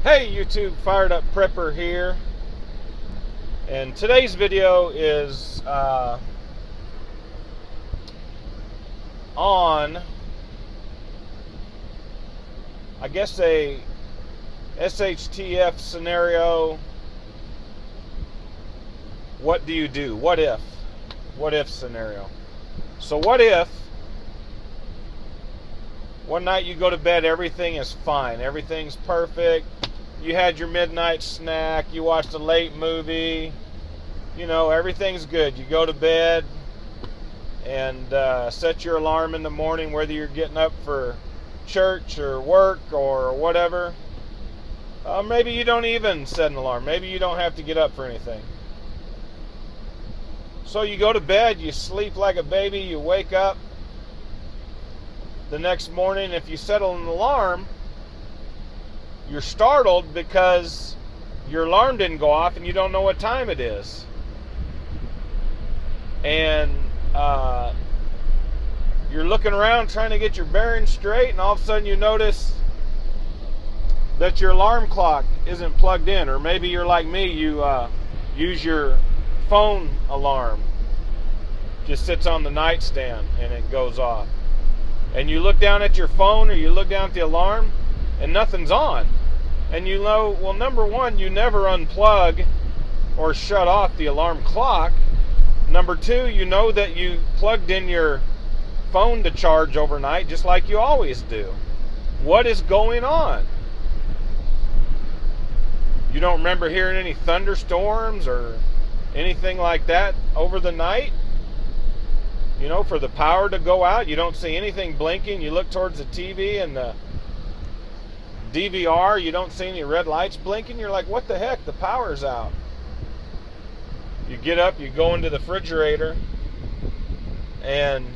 Hey YouTube, Fired Up Prepper here, and today's video is on, I guess, a SHTF scenario. What do you do? What if scenario. So what if one night you go to bed, everything is fine, everything's perfect, you had your midnight snack, you watched a late movie, you know, everything's good. You go to bed and set your alarm in the morning, whether you're getting up for church or work or whatever. Maybe you don't even set an alarm. Maybe you don't have to get up for anything. So you go to bed, you sleep like a baby, you wake up the next morning. If you set an alarm, you're startled because your alarm didn't go off and you don't know what time it is. And you're looking around trying to get your bearings straight, and all of a sudden you notice that your alarm clock isn't plugged in. Or maybe you're like me, you use your phone alarm. Just sits on the nightstand and it goes off. And you look down at your phone or you look down at the alarm and nothing's on. And you know, well, number one, you never unplug or shut off the alarm clock. Number two, you know that you plugged in your phone to charge overnight just like you always do. What is going on? You don't remember hearing any thunderstorms or anything like that over the night? You know, for the power to go out, you don't see anything blinking. You look towards the TV and the DVR, you don't see any red lights blinking. You're like, what the heck? The power's out. You get up, you go into the refrigerator, and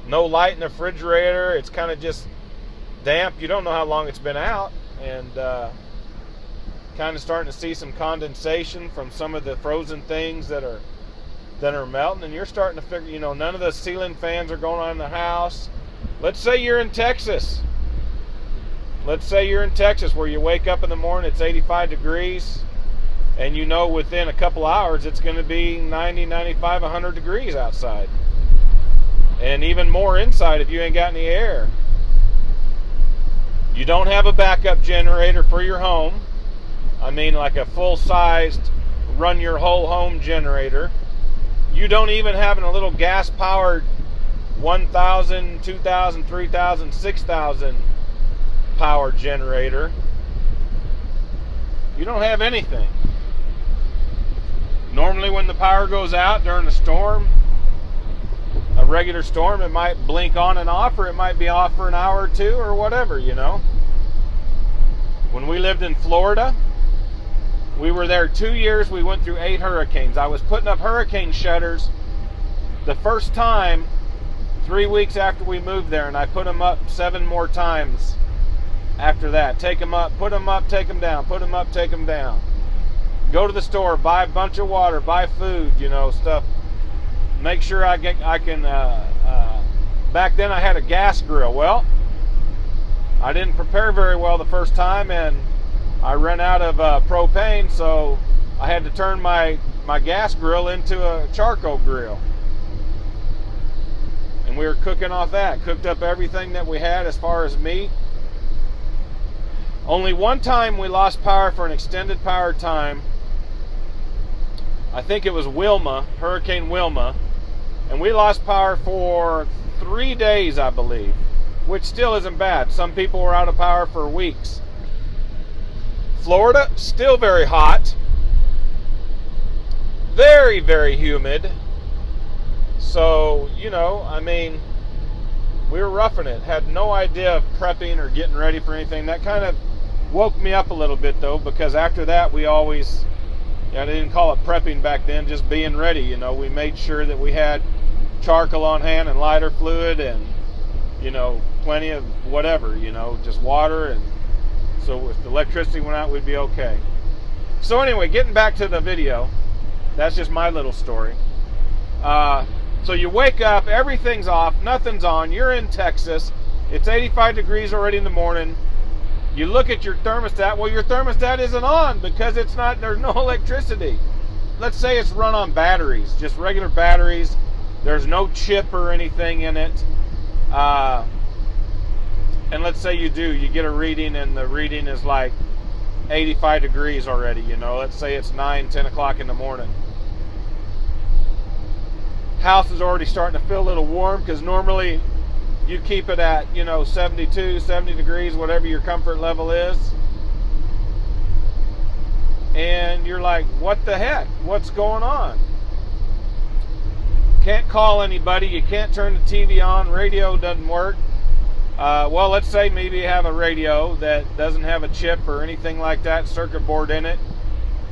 no light in the refrigerator. It's kind of just damp. You don't know how long it's been out, and kind of starting to see some condensation from some of the frozen things that are melting, and you're starting to figure, you know, none of the ceiling fans are going on in the house. Let's say you're in Texas. Let's say you're in Texas where you wake up in the morning, it's 85 degrees, and you know within a couple hours it's going to be 90, 95, 100 degrees outside. And even more inside if you ain't got any air. You don't have a backup generator for your home. I mean, like a full-sized, run your whole home generator. You don't even have a little gas-powered 1,000, 2,000, 3,000, 6,000 power generator. You don't have anything. Normally when the power goes out during a storm, a regular storm, it might blink on and off, or it might be off for an hour or two or whatever, you know. When we lived in Florida, we were there 2 years. We went through 8 hurricanes. I was putting up hurricane shutters the first time 3 weeks after we moved there, and I put them up 7 more times after that. Take them up, put them up, take them down, put them up, take them down. Go to the store, buy a bunch of water, buy food, you know, stuff. Make sure I can. Back then I had a gas grill. Well, I didn't prepare very well the first time, and I ran out of propane, so I had to turn my gas grill into a charcoal grill. And we were cooking off that. Cooked up everything that we had as far as meat. Only one time we lost power for an extended power time. I think it was Wilma, Hurricane Wilma. And we lost power for 3 days, I believe. Which still isn't bad. Some people were out of power for weeks. Florida, still very hot. Very, very humid. So, you know, I mean, we were roughing it. Had no idea of prepping or getting ready for anything. That kind of woke me up a little bit, though, because after that we always, I didn't call it prepping back then, just being ready. You know, we made sure that we had charcoal on hand and lighter fluid and, you know, plenty of whatever, you know, just water, and so if the electricity went out, we'd be okay. So anyway, getting back to the video, that's just my little story. So you wake up, everything's off, nothing's on, you're in Texas, it's 85 degrees already in the morning, You look at your thermostat. Well, your thermostat isn't on because it's not. There's no electricity. Let's say it's run on batteries, just regular batteries. There's no chip or anything in it. And let's say you get a reading, and the reading is like 85 degrees already. You know, let's say it's 9, 10 o'clock in the morning. House is already starting to feel a little warm because normally you keep it at, 72, 70 degrees, whatever your comfort level is. And you're like, what the heck? What's going on? Can't call anybody. You can't turn the TV on. Radio doesn't work. Well, let's say maybe you have a radio that doesn't have a chip or anything like that, circuit board in it,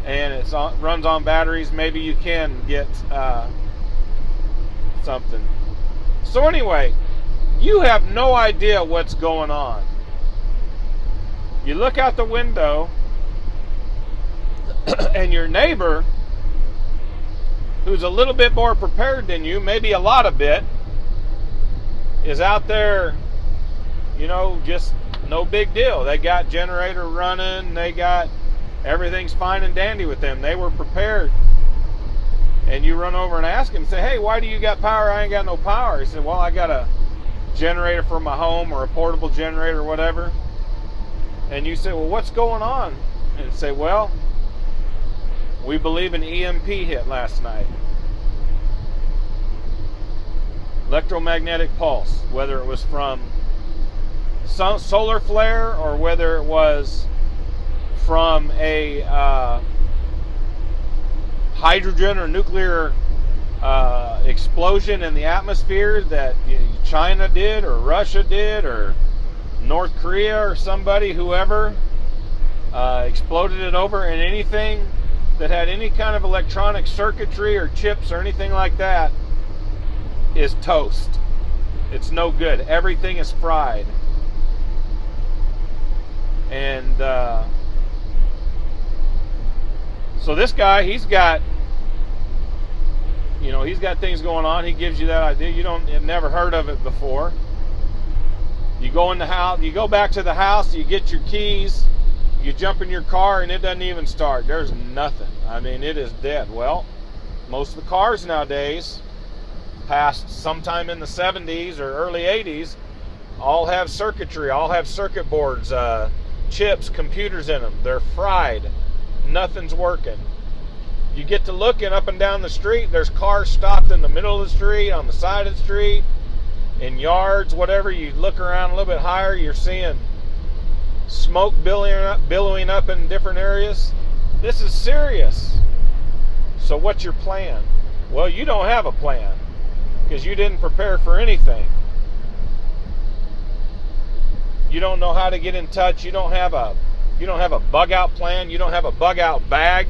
and it runs on batteries. Maybe you can get something. So anyway, you have no idea what's going on. You look out the window and your neighbor, who's a little bit more prepared than you, maybe a lot of bit, is out there, just no big deal. They got generator running, everything's fine and dandy with them. They were prepared. And you run over and ask him, say, hey, why do you got power? I ain't got no power. He said, well, I got a generator for my home, or a portable generator or whatever. And you say, well, what's going on? And he'd say, well, we believe an EMP hit last night. Electromagnetic pulse, whether it was from solar flare or whether it was from a hydrogen or nuclear explosion in the atmosphere that China did, or Russia did, or North Korea, or somebody, whoever, exploded it over, and anything that had any kind of electronic circuitry or chips or anything like that is toast. It's no good. Everything is fried. And so this guy, he's got things going on. He gives you that idea. You've never heard of it before. You go in the house, you go back to the house, you get your keys, you jump in your car, and it doesn't even start. There's nothing. I mean, it is dead. Well, most of the cars nowadays, past sometime in the 70s or early 80s, all have circuitry, all have circuit boards, chips, computers in them. They're fried. Nothing's working. You get to looking up and down the street, there's cars stopped in the middle of the street, on the side of the street, in yards, whatever. You look around a little bit higher, you're seeing smoke billowing up in different areas. This is serious. So what's your plan? Well, you don't have a plan because you didn't prepare for anything. You don't know how to get in touch. You don't have a bug out plan. You don't have a bug out bag.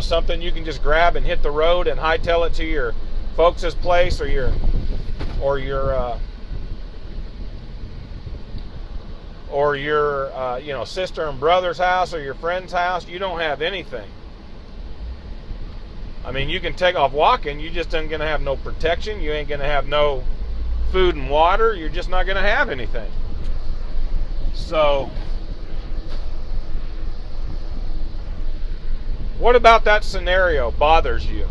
Something you can just grab and hit the road and hightail it to your folks' place, or your sister and brother's house, or your friend's house. You don't have anything. I mean, you can take off walking. You just ain't gonna have no protection. You ain't gonna have no food and water. You're just not gonna have anything. So, what about that scenario bothers you?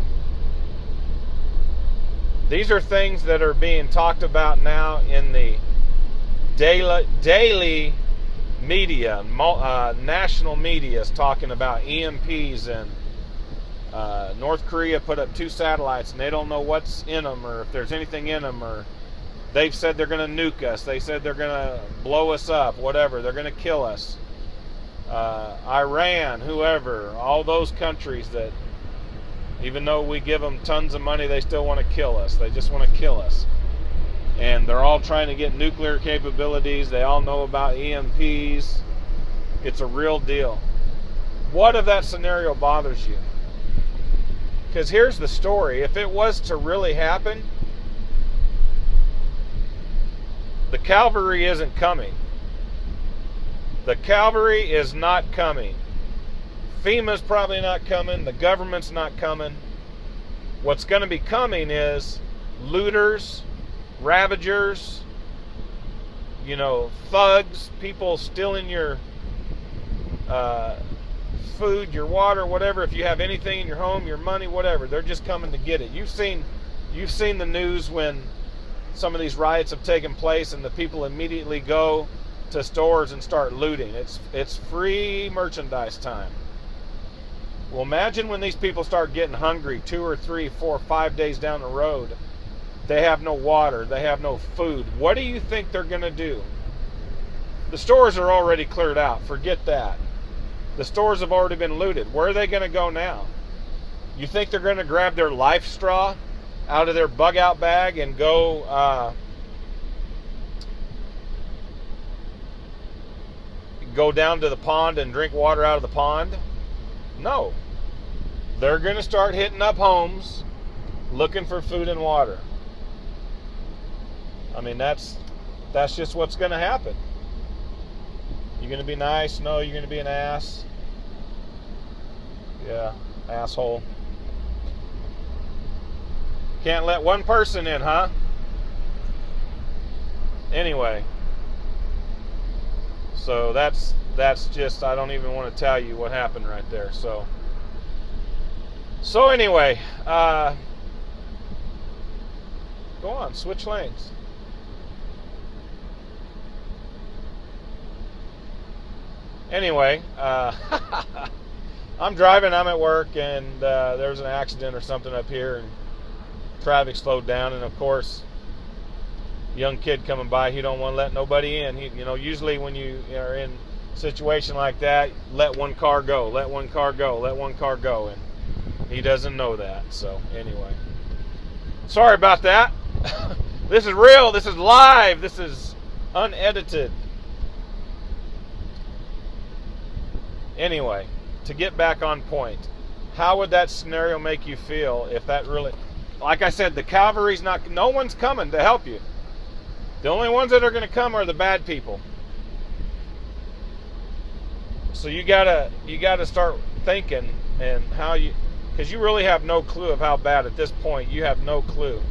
These are things that are being talked about now in the daily media. National media is talking about EMPs, and North Korea put up 2 satellites, and they don't know what's in them, or if there's anything in them, or they've said they're going to nuke us. They said they're going to blow us up, whatever. They're going to kill us. Iran, whoever, all those countries that, even though we give them tons of money, they still want to kill us. They just want to kill us. And they're all trying to get nuclear capabilities. They all know about EMPs. It's a real deal. What if that scenario bothers you? Because here's the story. If it was to really happen, the cavalry isn't coming. The cavalry is not coming. FEMA's probably not coming. The government's not coming. What's going to be coming is looters, ravagers, thugs, people stealing your food, your water, whatever. If you have anything in your home, your money, whatever, they're just coming to get it. You've seen the news when some of these riots have taken place and the people immediately go to stores and start looting. It's free merchandise time. Well, imagine when these people start getting hungry 2 or 3, 4, 5 days down the road. They have no water, they have no food. What do you think they're going to do? The stores are already cleared out. Forget that. The stores have already been looted. Where are they going to go now? You think they're going to grab their life straw out of their bug out bag and go down to the pond and drink water out of the pond? No. They're going to start hitting up homes looking for food and water. I mean, that's just what's going to happen. You're going to be nice? No, you're going to be an ass. Yeah, asshole. Can't let one person in, huh? Anyway. So that's just, I don't even want to tell you what happened right there. So anyway, go on, switch lanes. Anyway, I'm driving, I'm at work, and there's an accident or something up here, and traffic slowed down, and of course, young kid coming by, he don't want to let nobody in. Usually when you are in a situation like that, let one car go, let one car go, let one car go, and he doesn't know that. So anyway, sorry about that. This is real, this is live, this is unedited. Anyway, to get back on point, how would that scenario make you feel if that really, like I said, the cavalry's no one's coming to help you. The only ones that are going to come are the bad people. So you gotta start thinking and how you, because you really have no clue of how bad at this point. You have no clue.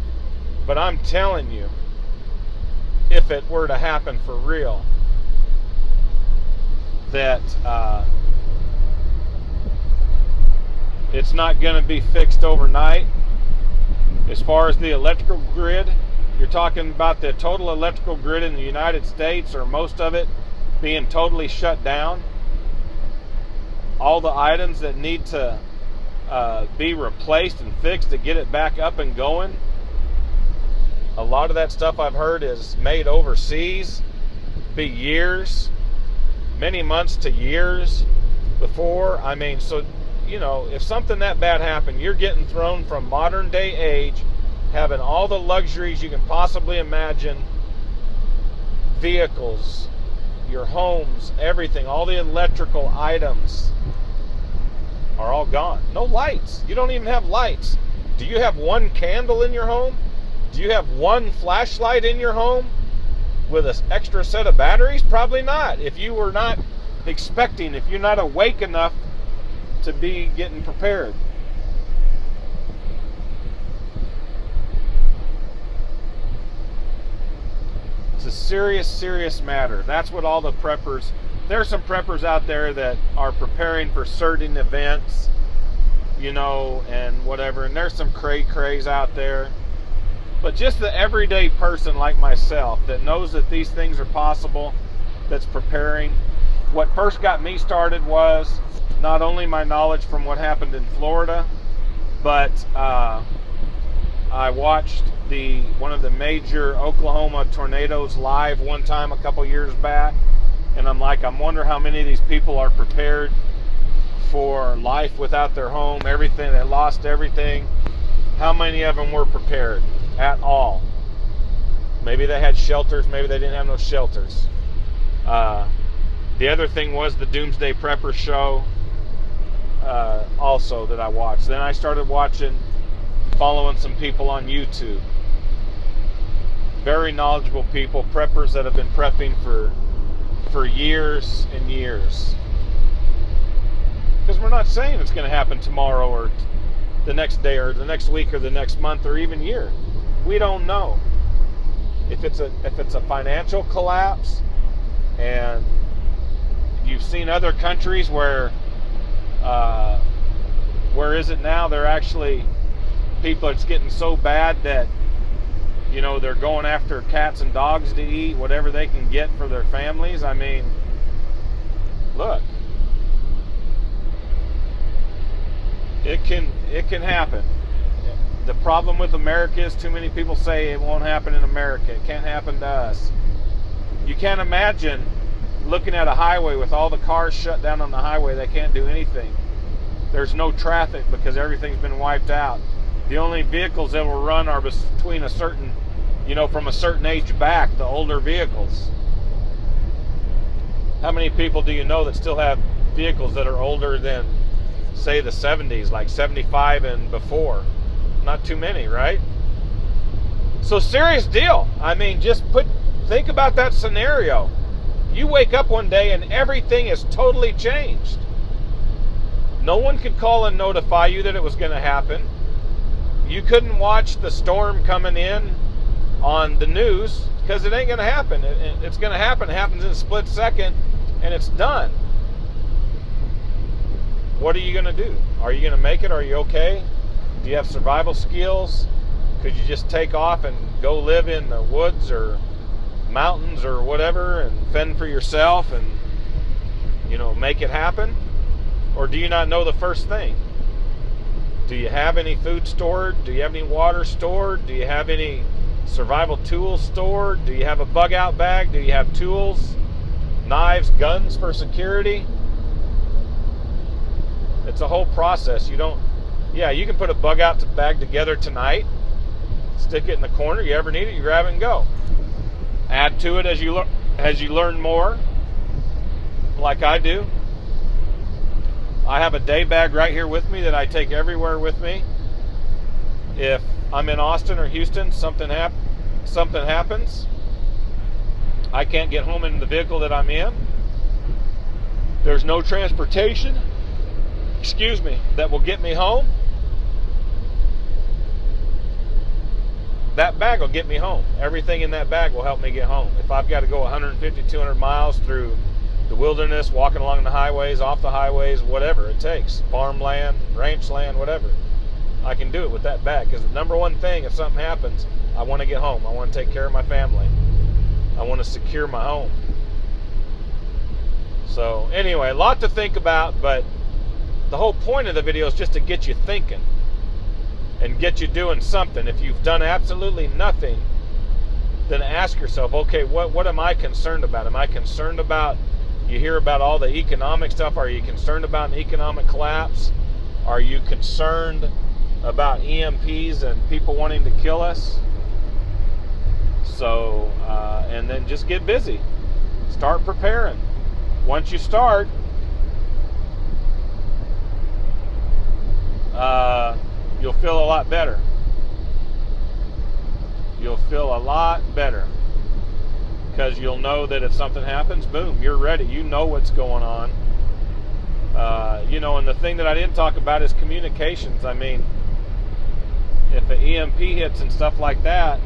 But I'm telling you, if it were to happen for real, that it's not going to be fixed overnight. As far as the electrical grid, you're talking about the total electrical grid in the United States, or most of it being totally shut down. All the items that need to be replaced and fixed to get it back up and going. A lot of that stuff I've heard is made overseas. Be years, many months to years before. I mean, so, if something that bad happened, you're getting thrown from modern day age, having all the luxuries you can possibly imagine, vehicles, your homes, everything, all the electrical items are all gone. No lights. You don't even have lights. Do you have one candle in your home? Do you have one flashlight in your home with an extra set of batteries? Probably not. If you were not expecting, if you're not awake enough to be getting prepared. It's a serious, serious matter. That's what all the preppers, there's some preppers out there that are preparing for certain events, and whatever, and there's some craze out there. But just the everyday person like myself that knows that these things are possible, that's preparing. What first got me started was not only my knowledge from what happened in Florida, but I watched one of the major Oklahoma tornadoes live one time a couple years back, and I'm wonder how many of these people are prepared for life without their home, everything, they lost everything. How many of them were prepared at all? Maybe they had shelters, maybe they didn't have no shelters. The other thing was the Doomsday Prepper show, also, that I watched. Then I started following some people on YouTube. Very knowledgeable people, preppers that have been prepping for years and years. Because we're not saying it's going to happen tomorrow or the next day or the next week or the next month or even year. We don't know. If it's a financial collapse and you've seen other countries where is it now? They're actually, people, it's getting so bad that, you know, they're going after cats and dogs to eat, whatever they can get for their families. I mean, look, it can happen. The problem with America is too many people say it won't happen in America. It can't happen to us. You can't imagine looking at a highway with all the cars shut down on the highway. They can't do anything. There's no traffic because everything's been wiped out. The only vehicles that will run are between a certain, you know, from a certain age back, the older vehicles. How many people do you know that still have vehicles that are older than, say, the 70s, like 75 and before? Not too many, right? So serious deal. I mean, just think about that scenario. You wake up one day and everything is totally changed. No one could call and notify you that it was going to happen. You couldn't watch the storm coming in on the news because it ain't going to happen. It's going to happen. It happens in a split second and it's done. What are you going to do? Are you going to make it? Are you okay? Do you have survival skills? Could you just take off and go live in the woods or mountains or whatever and fend for yourself and, you know, make it happen? Or do you not know the first thing? Do you have any food stored? Do you have any water stored? Do you have any survival tools stored? Do you have a bug out bag? Do you have tools, knives, guns for security? It's a whole process. You can put a bug out bag together tonight, stick it in the corner. You ever need it, you grab it and go. Add to it as you learn more, like I do. I have a day bag right here with me that I take everywhere with me. If I'm in Austin or Houston, something happens, I can't get home in the vehicle that I'm in. There's no transportation, that will get me home. That bag will get me home. Everything in that bag will help me get home. If I've got to go 150, 200 miles through the wilderness, walking along the highways, off the highways, whatever it takes, farmland, ranch land, whatever, I can do it with that bag. Because the number one thing, if something happens, I want to get home. I want to take care of my family. I want to secure my home. So anyway, a lot to think about, but the whole point of the video is just to get you thinking and get you doing something. If you've done absolutely nothing, then ask yourself, okay, what am I concerned about? Am I concerned about, you hear about all the economic stuff, are you concerned about an economic collapse? Are you concerned about EMPs and people wanting to kill us? So, and then just get busy. Start preparing. Once you start, you'll feel a lot better. You'll feel a lot better because you'll know that if something happens, boom, you're ready. You know what's going on. And the thing that I didn't talk about is communications. I mean, if an EMP hits and stuff like that,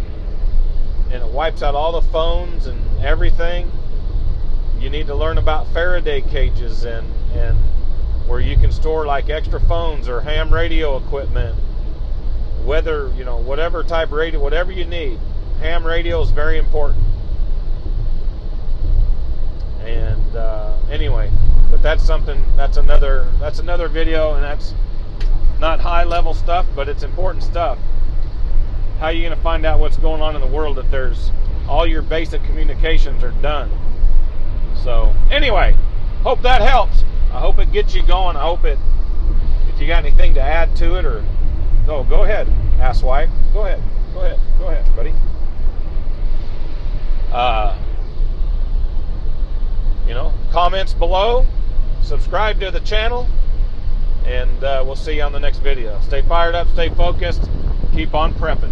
and it wipes out all the phones and everything, you need to learn about Faraday cages and where you can store like extra phones or ham radio equipment, whether, whatever type radio, whatever you need. Ham radio is very important. And anyway, but that's another video, and that's not high level stuff, but it's important stuff. How are you going to find out what's going on in the world if there's all your basic communications are done? So anyway, hope that helps. I hope it gets you going. I hope if you got anything to add to it, or no, go ahead, asswipe. Go ahead, buddy. Comments below, subscribe to the channel, and we'll see you on the next video. Stay fired up, stay focused, keep on prepping.